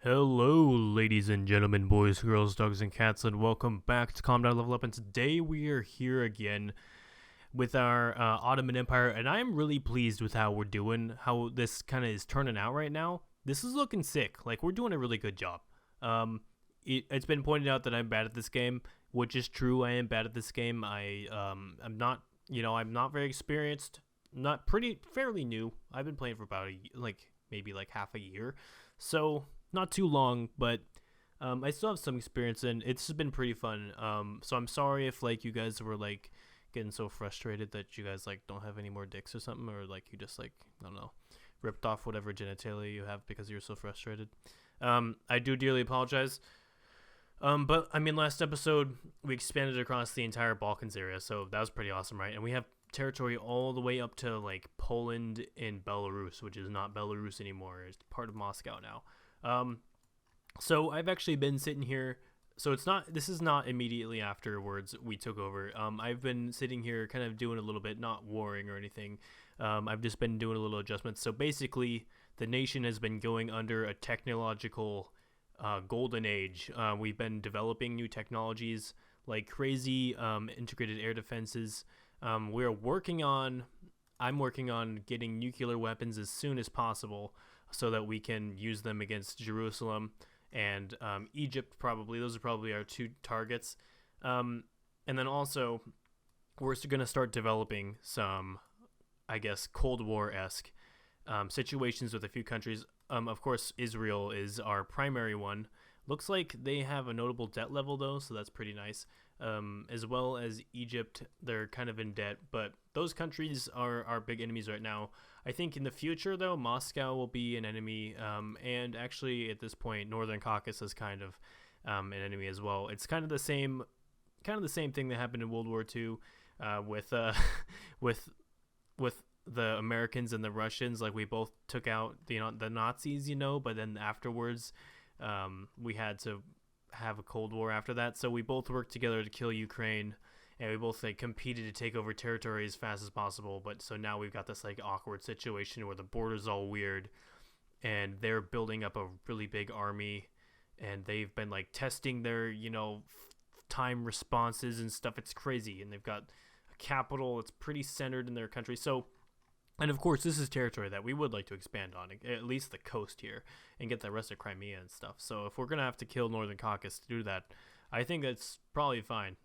Hello, ladies and gentlemen, boys, girls, dogs, and cats, and welcome back to Calm Down Level Up. And today we are here again with our Ottoman Empire, and I am really pleased with how we're doing, how this kind of is turning out right now. This is looking sick. Like, we're doing a really good job. It's been pointed out that I'm bad at this game, which is true. I am bad at this game. I'm not, I'm not very experienced. Fairly new. I've been playing for about maybe half a year, so not too long, but I still have some experience, and it's been pretty fun. So I'm sorry if you guys were getting so frustrated that you guys don't have any more dicks or something, or you just I don't know, ripped off whatever genitalia you have because you're so frustrated. I do dearly apologize. But I mean, last episode we expanded across the entire Balkans area, so that was pretty awesome, right? And we have territory all the way up to Poland and Belarus, which is not Belarus anymore. It's part of Moscow now. So I've actually been sitting here. So this is not immediately afterwards we took over. I've been sitting here kind of doing a little bit, not warring or anything. I've just been doing a little adjustments. So basically the nation has been going under a technological golden age. We've been developing new technologies like crazy, integrated air defenses. I'm working on getting nuclear weapons as soon as possible, so that we can use them against Jerusalem and Egypt. Probably those are probably our two targets. And then also we're going to start developing some, I guess, Cold War-esque situations with a few countries. Of course, Israel is our primary one. Looks like they have a notable debt level, though, so that's pretty nice. As well as Egypt, they're kind of in debt, but those countries are our big enemies right now. I think in the future, though, Moscow will be an enemy, and actually at this point, Northern Caucasus is kind of an enemy as well. It's kind of the same thing that happened in World War II with the Americans and the Russians. We both took out the Nazis, but then afterwards we had to have a Cold War after that. So we both worked together to kill Ukraine, and we both competed to take over territory as fast as possible. But so now we've got this awkward situation where the border's all weird, and they're building up a really big army, and they've been testing their time responses and stuff. It's crazy, and they've got a capital. It's pretty centered in their country. So, and of course, this is territory that we would like to expand on, at least the coast here, and get the rest of Crimea and stuff. So if we're going to have to kill Northern Caucasus to do that, I think that's probably fine.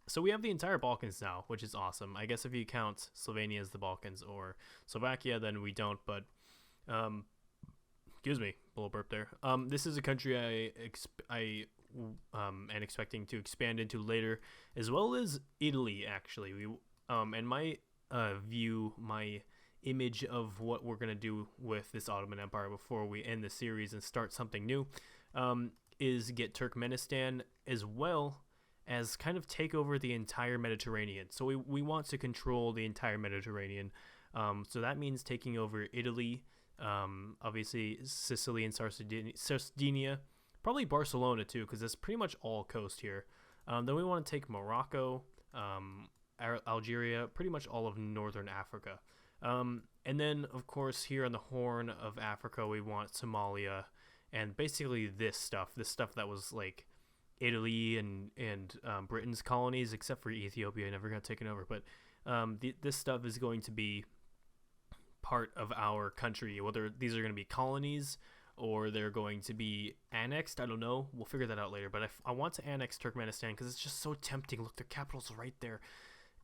So we have the entire Balkans now, which is awesome. I guess if you count Slovenia as the Balkans or Slovakia, then we don't. But, excuse me, a little burp there. This is a country I am expecting to expand into later, as well as Italy, actually. And my my image of what we're going to do with this Ottoman Empire before we end the series and start something new is get Turkmenistan, as well as kind of take over the entire Mediterranean. So we want to control the entire Mediterranean. So that means taking over Italy, obviously Sicily and Sardinia, probably Barcelona too, because that's pretty much all coast here. Then we want to take Morocco, Algeria, pretty much all of northern Africa. And then, of course, here on the Horn of Africa, we want Somalia, and basically this stuff that was Italy and Britain's colonies, except for Ethiopia, never got taken over. But this stuff is going to be part of our country. Whether these are going to be colonies or they're going to be annexed, I don't know. We'll figure that out later. But I want to annex Turkmenistan because it's just so tempting. Look, their capital's right there.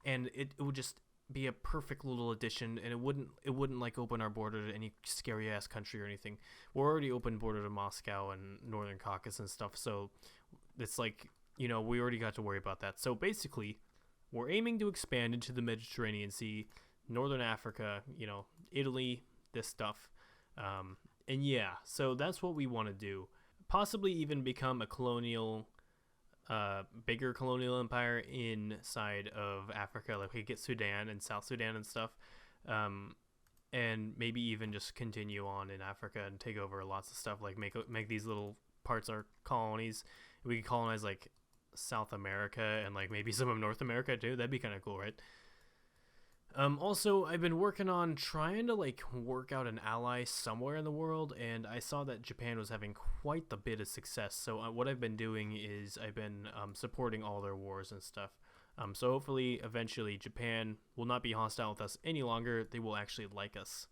And it would just be a perfect little addition, and it wouldn't open our border to any scary ass country or anything. We're already open border to Moscow and Northern Caucasus and stuff, so it's we already got to worry about that. So basically, we're aiming to expand into the Mediterranean Sea, Northern Africa, Italy, this stuff, and yeah, so that's what we want to do. Possibly even become a bigger colonial empire inside of Africa. We get Sudan and South Sudan and stuff, and maybe even just continue on in Africa and take over lots of stuff. Make these little parts our colonies. We could colonize South America and maybe some of North America too. That'd be kind of cool, right? Also, I've been working on trying to like work out an ally somewhere in the world, and I saw that Japan was having quite the bit of success. So what I've been doing is I've been supporting all their wars and stuff. So hopefully, eventually, Japan will not be hostile with us any longer. They will actually like us.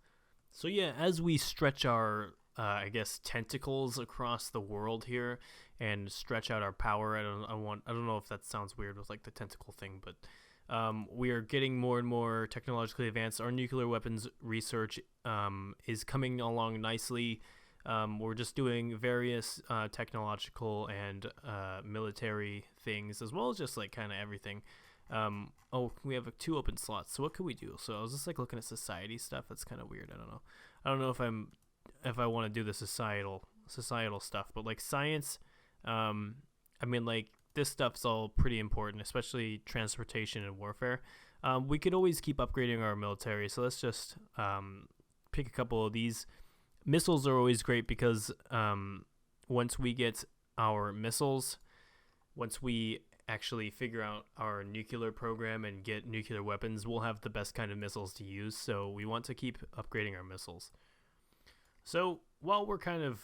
So yeah, as we stretch our, I guess, tentacles across the world here and stretch out our power, I don't know if that sounds weird with like the tentacle thing, but we are getting more and more technologically advanced. Our nuclear weapons research is coming along nicely. We're just doing various technological and military things, as well as just like kind of everything. Oh, we have 2 open slots. So what could we do? So I was just like looking at society stuff. That's kind of weird. I don't know. I don't know if I want to do the societal stuff, but like science. I mean, like this stuff's all pretty important, especially transportation and warfare. We could always keep upgrading our military. So let's just pick a couple of these. Missiles are always great because once we get our missiles, once we actually figure out our nuclear program and get nuclear weapons, we'll have the best kind of missiles to use. So we want to keep upgrading our missiles. So while we're kind of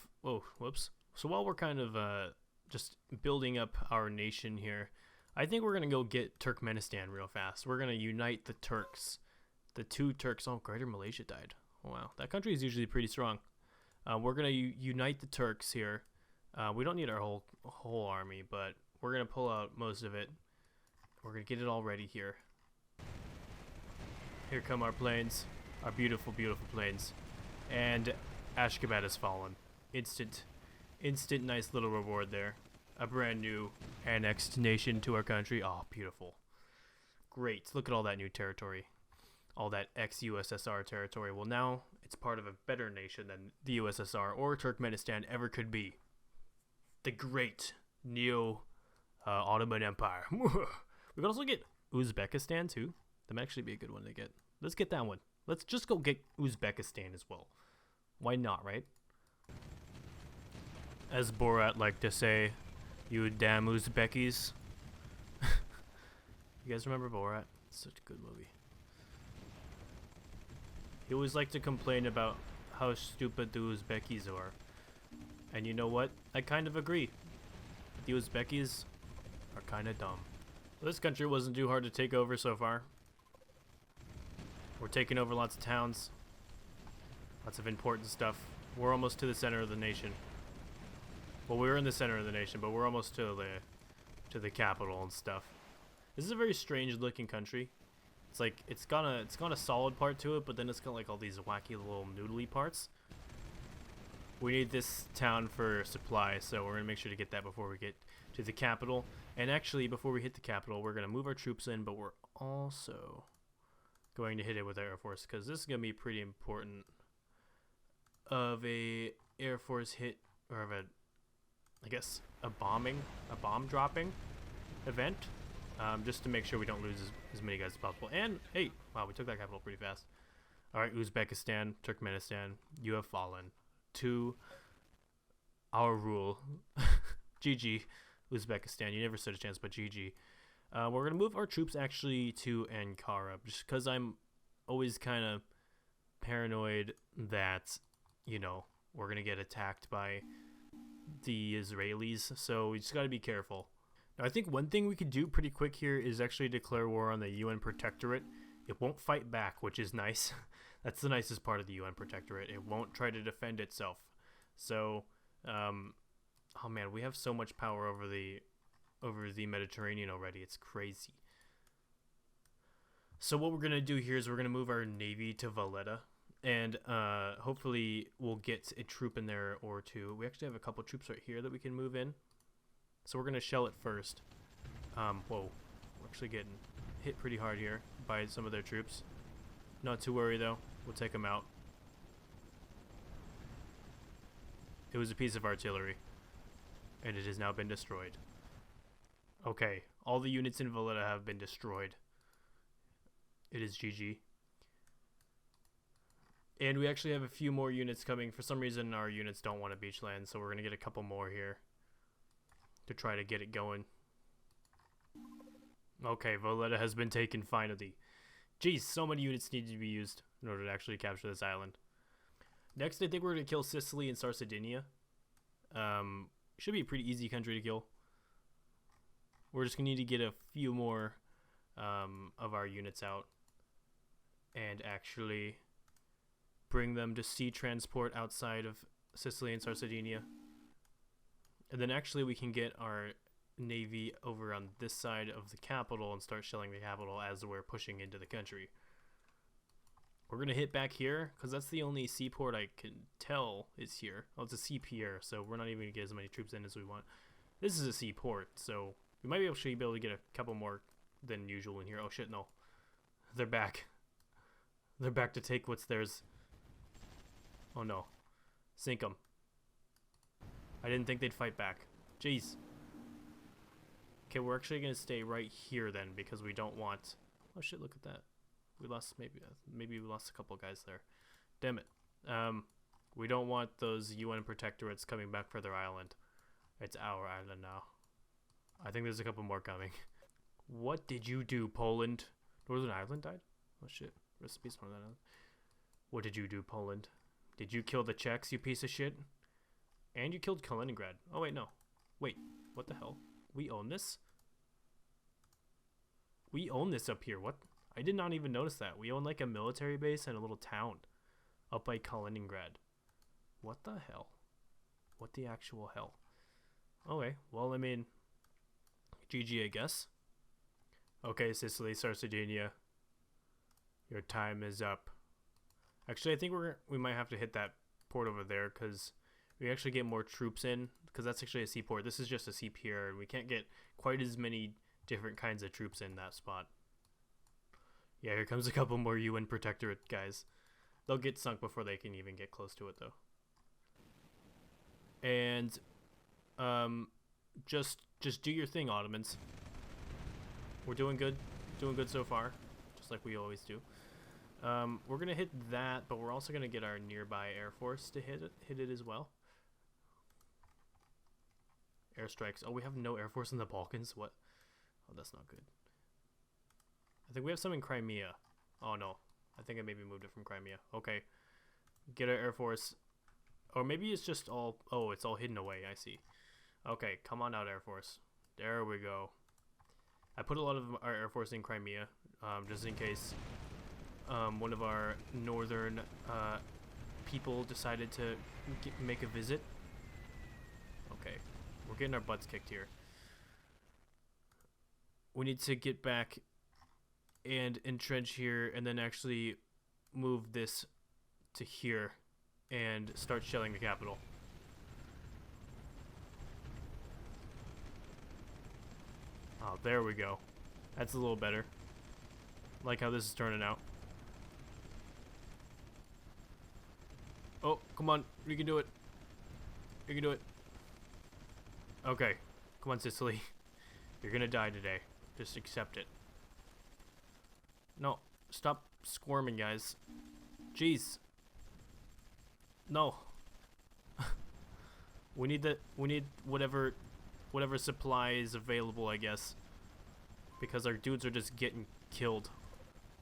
just building up our nation here, I think we're gonna go get Turkmenistan real fast. We're gonna unite the Turks, the 2 Turks. Oh, Greater Malaysia died. Oh, wow, that country is usually pretty strong. We're gonna unite the Turks here. We don't need our whole army, but we're going to pull out most of it. We're going to get it all ready here. Here come our planes. Our beautiful, beautiful planes. And Ashgabat has fallen. Instant nice little reward there. A brand new annexed nation to our country. Oh, beautiful. Great. Look at all that new territory. All that ex-USSR territory. Well, now it's part of a better nation than the USSR or Turkmenistan ever could be. The great Ottoman Empire. We could also get Uzbekistan too. That might actually be a good one to get. Let's get that one. Let's just go get Uzbekistan as well. Why not, right? As Borat liked to say, you damn Uzbekis. You guys remember Borat? It's such a good movie. He always liked to complain about how stupid the Uzbekis are. And you know what? I kind of agree. The Uzbekis are kind of dumb. Well, this country wasn't too hard to take over so far. We're taking over lots of towns. Lots of important stuff. We're almost to the center of the nation. Well, we're in the center of the nation, but we're almost to the capital and stuff. This is a very strange looking country. It's like it's got a solid part to it, but then it's got like all these wacky little noodly parts. We need this town for supply, so we're gonna make sure to get that before we get to the capital. And actually, before we hit the capital, we're gonna move our troops in, but we're also going to hit it with our Air Force, because this is gonna be pretty important of a Air Force hit, or of a, I guess, a bomb dropping event, just to make sure we don't lose as many guys as possible. And hey, wow, we took that capital pretty fast. All right, Uzbekistan, Turkmenistan, you have fallen to our rule. GG, Uzbekistan. You never stood a chance, but GG. We're going to move our troops actually to Ankara, just because I'm always kind of paranoid that, you know, we're going to get attacked by the Israelis, so we just got to be careful. Now, I think one thing we could do pretty quick here is actually declare war on the UN Protectorate. It won't fight back, which is nice. That's the nicest part of the UN Protectorate. It won't try to defend itself. So, oh man, we have so much power over the Mediterranean already. It's crazy. So what we're going to do here is we're going to move our navy to Valletta. And hopefully we'll get a troop in there or two. We actually have a couple troops right here that we can move in. So we're going to shell it first. Whoa. We're actually getting hit pretty hard here by some of their troops. Not to worry though. We'll take them out. It was a piece of artillery. And it has now been destroyed. Okay. All the units in Valletta have been destroyed. It is GG. And we actually have a few more units coming. For some reason, our units don't want a beach land, so we're going to get a couple more here to try to get it going. Okay, Valletta has been taken finally. Jeez, so many units need to be used in order to actually capture this island. Next, I think we're going to kill Sicily and Sardinia. Should be a pretty easy country to kill. We're just going to need to get a few more of our units out and actually bring them to sea transport outside of Sicily and Sardinia. And then actually we can get our navy over on this side of the capital and start shelling the capital as we're pushing into the country. We're going to hit back here because that's the only seaport I can tell is here. Oh, it's a sea pier, so we're not even going to get as many troops in as we want. This is a seaport, so we might be able to get a couple more than usual in here. Oh shit, no. They're back. They're back to take what's theirs. Oh no. Sink them. I didn't think they'd fight back. Jeez. Okay, we're actually going to stay right here then because we don't want... Oh shit, look at that. We lost maybe we lost a couple guys there. Damn it. We don't want those UN protectorates coming back for their island. It's our island now. I think there's a couple more coming. What did you do, Poland? Northern Ireland died? Oh shit. Rest in peace, Northern Ireland. What did you do, Poland? Did you kill the Czechs, you piece of shit? And you killed Kaliningrad. Oh wait, no. Wait, what the hell? We own this? We own this up here. What? I did not even notice that. We own like a military base and a little town up by Kaliningrad. What the hell? What the actual hell? Okay, well, I mean, GG, I guess. Okay, Sicily, Sardinia, your time is up. Actually, I think we might have to hit that port over there because we actually get more troops in because that's actually a seaport. This is just a sea pier, and we can't get quite as many different kinds of troops in that spot. Yeah, here comes a couple more UN protectorate guys. They'll get sunk before they can even get close to it, though. And just do your thing, Ottomans. We're doing good so far, just like we always do. We're gonna hit that, but we're also gonna get our nearby air force to hit it as well. Airstrikes. Oh, we have no air force in the Balkans. What? Oh, that's not good. I think we have some in Crimea. Oh no, I think I maybe moved it from Crimea. Okay, get our air force. Or maybe it's just all... Oh, it's all hidden away. I see. Okay, come on out, Air Force. There we go. I put a lot of our Air Force in Crimea, just in case one of our northern people decided to make a visit. Okay, we're getting our butts kicked here. We need to get back and entrench here and then actually move this to here and start shelling the capital. Oh, there we go. That's a little better. Like how this is turning out. Oh, come on. You can do it. You can do it. Okay. Come on, Sicily. You're gonna die today. Just accept it. No. Stop squirming, guys. Jeez. No. we need whatever supply is available, I guess. Because our dudes are just getting killed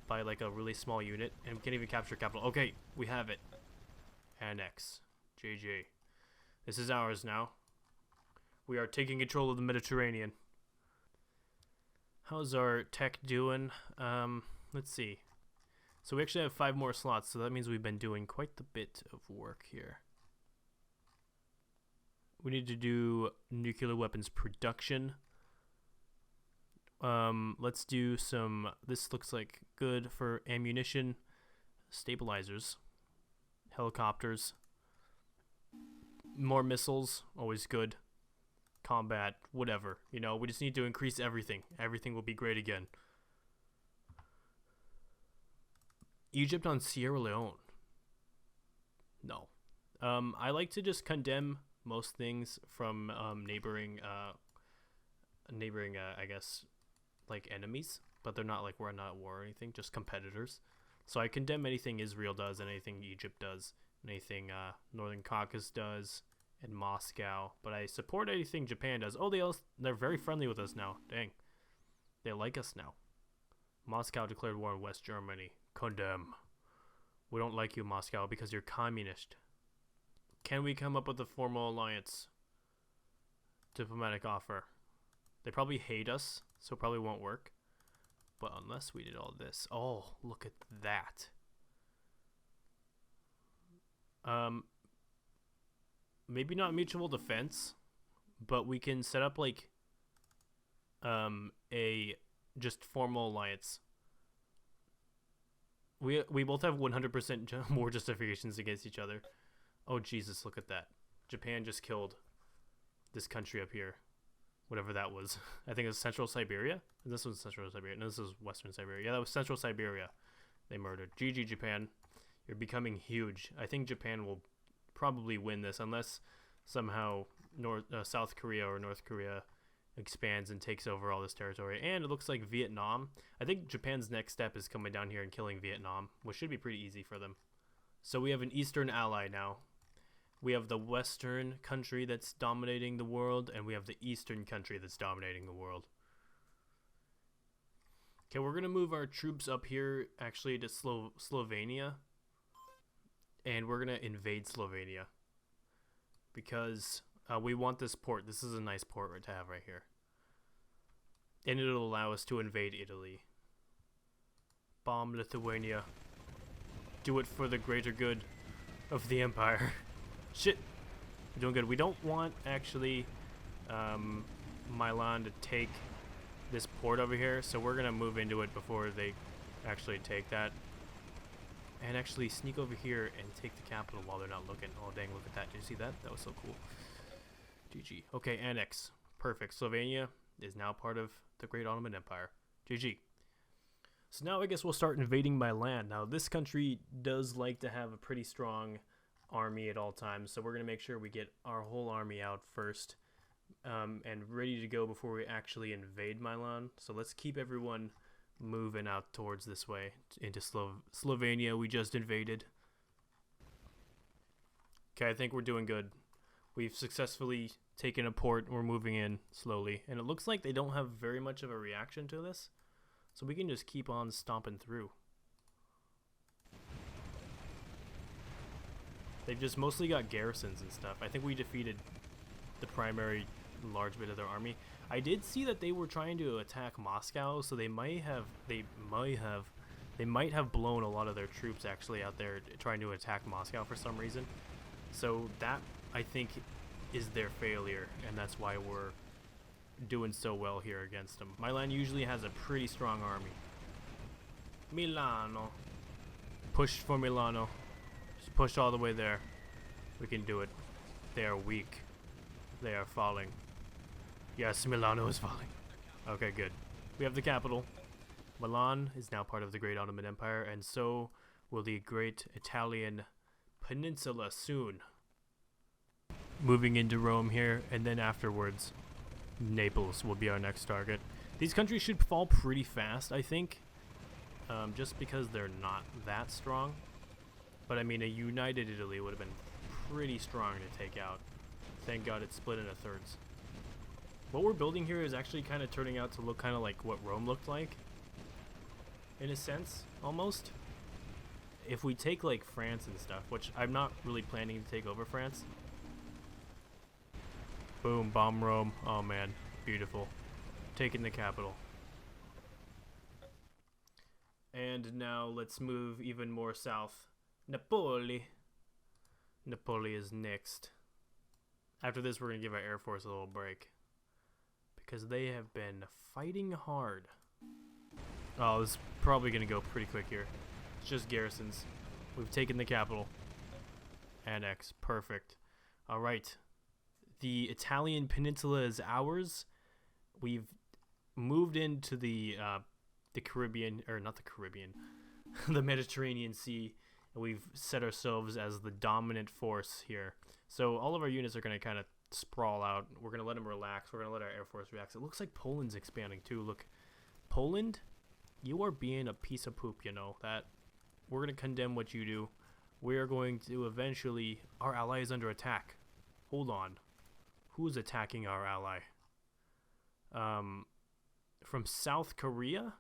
by like a really small unit and we can't even capture capital. Okay, we have it. Annex. JJ. This is ours now. We are taking control of the Mediterranean. How's our tech doing? Let's see. So we actually have 5 more slots, so that means we've been doing quite the bit of work here. We need to do nuclear weapons production. Let's do some... This looks like good for ammunition. Stabilizers. Helicopters. More missiles. Always good. Combat. Whatever. You know, we just need to increase everything. Everything will be great again. Egypt on Sierra Leone. No. I like to just condemn most things from neighboring I guess, like enemies, but they're not like we're not at war or anything, just competitors. So I condemn anything Israel does and anything Egypt does, and anything Northern Caucasus does, and Moscow. But I support anything Japan does. Oh, they're very friendly with us now. Dang, they like us now. Moscow declared war on West Germany. Condemn. We don't like you, Moscow, because you're communist. Can we come up with a formal alliance? Diplomatic offer. They probably hate us, so it probably won't work. But unless we did all this. Oh, look at that. Maybe not mutual defense, but we can set up like a just formal alliance. We both have 100% more justifications against each other. Oh Jesus, look at that. Japan just killed this country up here. Whatever that was. I think it was Central Siberia. And this was Central Siberia. No, this was Western Siberia. Yeah, that was Central Siberia. They murdered. GG Japan. You're becoming huge. I think Japan will probably win this unless somehow South Korea or North Korea expands and takes over all this territory. And it looks like Vietnam. I think Japan's next step is coming down here and killing Vietnam, which should be pretty easy for them. So we have an Eastern ally now. We have the Western country that's dominating the world, and we have the Eastern country that's dominating the world. Okay, we're going to move our troops up here, actually, to Slovenia. And we're going to invade Slovenia. Because we want this port. This is a nice port to have right here. And it'll allow us to invade Italy. Bomb Lithuania. Do it for the greater good of the empire. Shit. We're doing good. We don't want, actually, Milan to take this port over here, so we're going to move into it before they actually take that. And actually sneak over here and take the capital while they're not looking. Oh, dang, look at that. Did you see that? That was so cool. GG. Okay, annex. Perfect. Slovenia is now part of the Great Ottoman Empire. GG. So now I guess we'll start invading my land. Now, this country does like to have a pretty strong army at all times, so we're going to make sure we get our whole army out first and ready to go before we actually invade Milan. So let's keep everyone moving out towards this way into Slovenia we just invaded. Okay, I think we're doing good. We've successfully taken a port. We're moving in slowly, and it looks like they don't have very much of a reaction to this, so we can just keep on stomping through. They've just mostly got garrisons and stuff. I think we defeated the primary large bit of their army. I did see that they were trying to attack Moscow, so they might have blown a lot of their troops actually out there trying to attack Moscow for some reason. So that, I think, is their failure, and that's why we're doing so well here against them. Milan usually has a pretty strong army. Milano. Push for Milano. Just push all the way there. We can do it. They are weak. They are falling. Yes, Milano is falling. Okay, good. We have the capital. Milan is now part of the Great Ottoman Empire, and so will the great Italian peninsula soon. Moving into Rome here, and then afterwards, Naples will be our next target. These countries should fall pretty fast, I think, just because they're not that strong. But I mean, a united Italy would have been pretty strong to take out. Thank God it's split into thirds. What we're building here is actually kind of turning out to look kind of like what Rome looked like, in a sense, almost. If we take like France and stuff, which I'm not really planning to take over France. Boom, bomb Rome. Oh man, beautiful. Taking the capital. And now let's move even more south. Napoli. Napoli is next. After this, we're going to give our Air Force a little break, because they have been fighting hard. Oh, this is probably going to go pretty quick here. It's just garrisons. We've taken the capital. Annex. Perfect. Alright. The Italian peninsula is ours. We've moved into the Caribbean, or not the Caribbean, the Mediterranean Sea, and we've set ourselves as the dominant force here. So all of our units are going to kind of sprawl out. We're going to let them relax. We're going to let our Air Force relax. It looks like Poland's expanding too. Look, Poland, you are being a piece of poop, you know that. We're going to condemn what you do. We are going to eventually... Our ally is under attack. Hold on. Who's attacking our ally? From South Korea?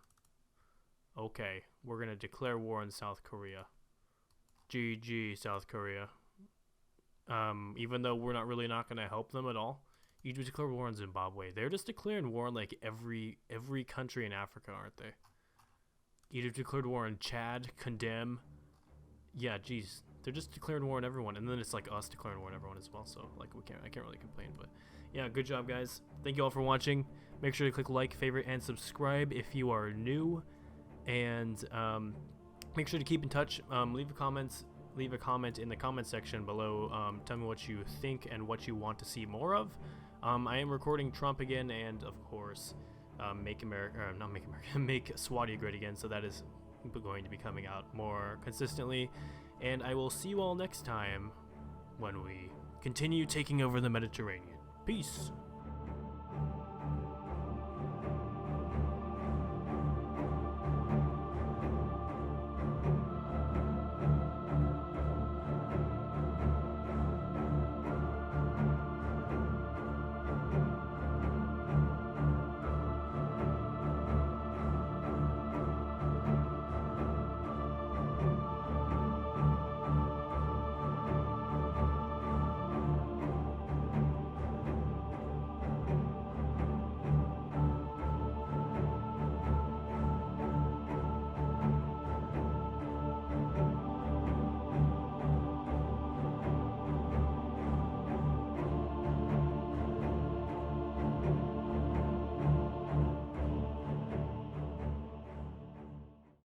Okay, we're gonna declare war on South Korea. GG, South Korea. Even though we're not gonna help them at all. You declare war on Zimbabwe. They're just declaring war on like every country in Africa, aren't they? You declared war on Chad, condemn. Yeah, geez, they're just declaring war on everyone, and then it's like us declaring war on everyone as well. So like I can't really complain. But yeah, good job, guys. Thank you all for watching. Make sure to click like, favorite, and subscribe if you are new, and make sure to keep in touch. Leave a comment in the comment section below. Tell me what you think and what you want to see more of. I am recording Trump again, and of course, make Swati great again. So that is going to be coming out more consistently, and I will see you all next time when we continue taking over the Mediterranean. Peace.